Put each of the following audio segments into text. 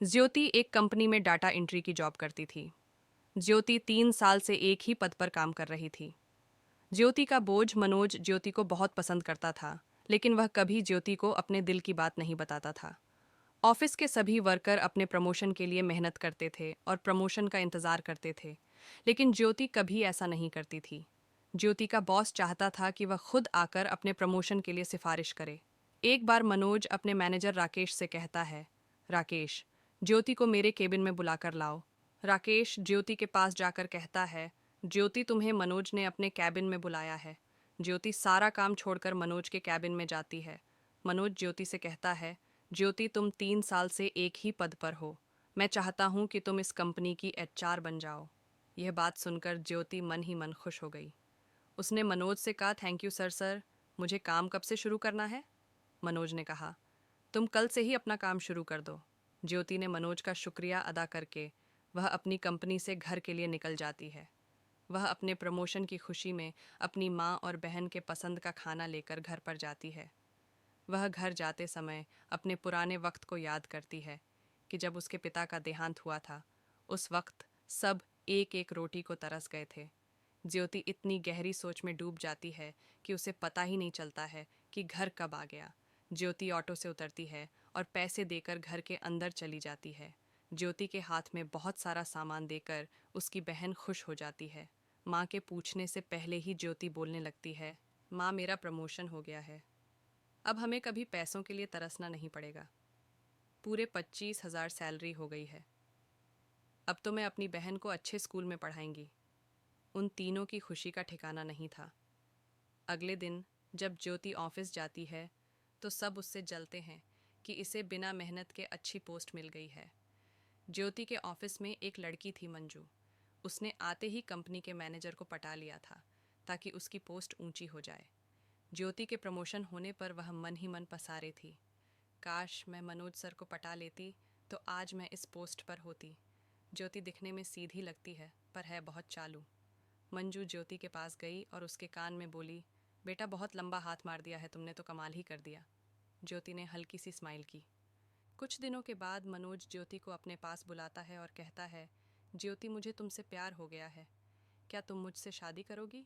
ज्योति एक कंपनी में data entry की जॉब करती थी। ज्योति 3 साल से एक ही पद पर काम कर रही थी। ज्योति का बोझ मनोज ज्योति को बहुत पसंद करता था, लेकिन वह कभी ज्योति को अपने दिल की बात नहीं बताता था। ऑफिस के सभी वर्कर अपने प्रमोशन के लिए मेहनत करते थे और प्रमोशन का इंतजार करते थे, लेकिन ज्योति कभी ऐसा नहीं करती थी। ज्योति का बॉस चाहता था कि वह खुद आकर अपने प्रमोशन के लिए सिफारिश करे। एक बार मनोज अपने मैनेजर राकेश से कहता है, राकेश, ज्योति को मेरे केबिन में बुलाकर लाओ। राकेश ज्योति के पास जाकर कहता है, ज्योति, तुम्हें मनोज ने अपने कैबिन में बुलाया है। ज्योति सारा काम छोड़कर मनोज के कैबिन में जाती है। मनोज ज्योति से कहता है, ज्योति, तुम 3 साल से एक ही पद पर हो। मैं चाहता हूँ कि तुम इस कंपनी की एचआर बन जाओ। यह बात सुनकर ज्योति मन ही मन खुश हो गई। उसने मनोज से कहा, थैंक यू सर, मुझे काम कब से शुरू करना है? मनोज ने कहा, तुम कल से ही अपना काम शुरू कर दो। ज्योति ने मनोज का शुक्रिया अदा करके वह अपनी कंपनी से घर के लिए निकल जाती है। वह अपने प्रमोशन की खुशी में अपनी माँ और बहन के पसंद का खाना लेकर घर पर जाती है। वह घर जाते समय अपने पुराने वक्त को याद करती है कि जब उसके पिता का देहांत हुआ था। उस वक्त सब एक एक रोटी को तरस गए थे। ज्योति इतनी गहरी सोच में डूब जाती है कि उसे पता ही नहीं चलता है कि घर कब आ गया। ज्योति ऑटो से उतरती है और पैसे देकर घर के अंदर चली जाती है। ज्योति के हाथ में बहुत सारा सामान देकर उसकी बहन खुश हो जाती है। माँ के पूछने से पहले ही ज्योति बोलने लगती है, माँ, मेरा प्रमोशन हो गया है। अब हमें कभी पैसों के लिए तरसना नहीं पड़ेगा। पूरे 25,000 सैलरी हो गई है। अब तो मैं अपनी बहन को अच्छे स्कूल में पढ़ाएंगी। उन तीनों की खुशी का ठिकाना नहीं था। अगले दिन जब ज्योति ऑफिस जाती है तो सब उससे जलते हैं कि इसे बिना मेहनत के अच्छी पोस्ट मिल गई है। ज्योति के ऑफिस में एक लड़की थी, मंजू। उसने आते ही कंपनी के मैनेजर को पटा लिया था ताकि उसकी पोस्ट ऊंची हो जाए। ज्योति के प्रमोशन होने पर वह मन ही मन पसारे थी, काश मैं मनोज सर को पटा लेती तो आज मैं इस पोस्ट पर होती। ज्योति दिखने में सीधी लगती है पर है बहुत चालू। मंजू ज्योति के पास गई और उसके कान में बोली, बेटा, बहुत लंबा हाथ मार दिया है तुमने, तो कमाल ही कर दिया। ज्योति ने हल्की सी स्माइल की। कुछ दिनों के बाद मनोज ज्योति को अपने पास बुलाता है और कहता है, ज्योति, मुझे तुमसे प्यार हो गया है। क्या तुम मुझसे शादी करोगी?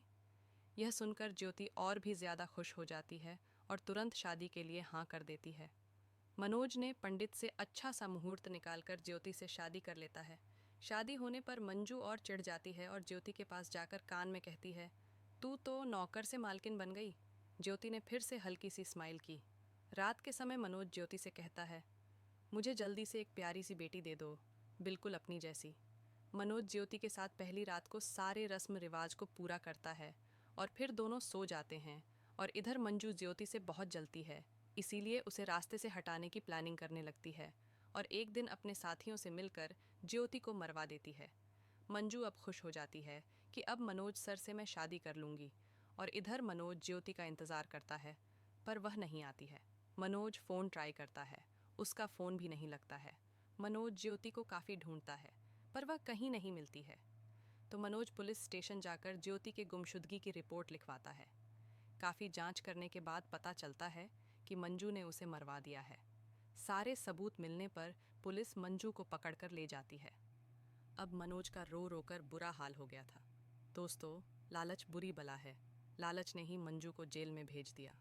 यह सुनकर ज्योति और भी ज़्यादा खुश हो जाती है और तुरंत शादी के लिए हाँ कर देती है। मनोज ने पंडित से अच्छा सा मुहूर्त निकालकर ज्योति से शादी कर लेता है। शादी होने पर मंजू और चिढ़ जाती है और ज्योति के पास जाकर कान में कहती है, तू तो नौकर से मालकिन बन गई। ज्योति ने फिर से हल्की सी स्माइल की। रात के समय मनोज ज्योति से कहता है, मुझे जल्दी से एक प्यारी सी बेटी दे दो, बिल्कुल अपनी जैसी। मनोज ज्योति के साथ पहली रात को सारे रस्म रिवाज को पूरा करता है और फिर दोनों सो जाते हैं। और इधर मंजू ज्योति से बहुत जलती है, इसीलिए उसे रास्ते से हटाने की प्लानिंग करने लगती है और एक दिन अपने साथियों से मिलकर ज्योति को मरवा देती है। मंजू अब खुश हो जाती है कि अब मनोज सर से मैं शादी कर लूँगी। और इधर मनोज ज्योति का इंतज़ार करता है पर वह नहीं आती है। मनोज फ़ोन ट्राई करता है, उसका फ़ोन भी नहीं लगता है। मनोज ज्योति को काफ़ी ढूंढता है पर वह कहीं नहीं मिलती है। तो मनोज पुलिस स्टेशन जाकर ज्योति के गुमशुदगी की रिपोर्ट लिखवाता है। काफ़ी जांच करने के बाद पता चलता है कि मंजू ने उसे मरवा दिया है। सारे सबूत मिलने पर पुलिस मंजू को पकड़कर ले जाती है। अब मनोज का रो रो कर बुरा हाल हो गया था। दोस्तों, लालच बुरी बला है। लालच ने ही मंजू को जेल में भेज दिया।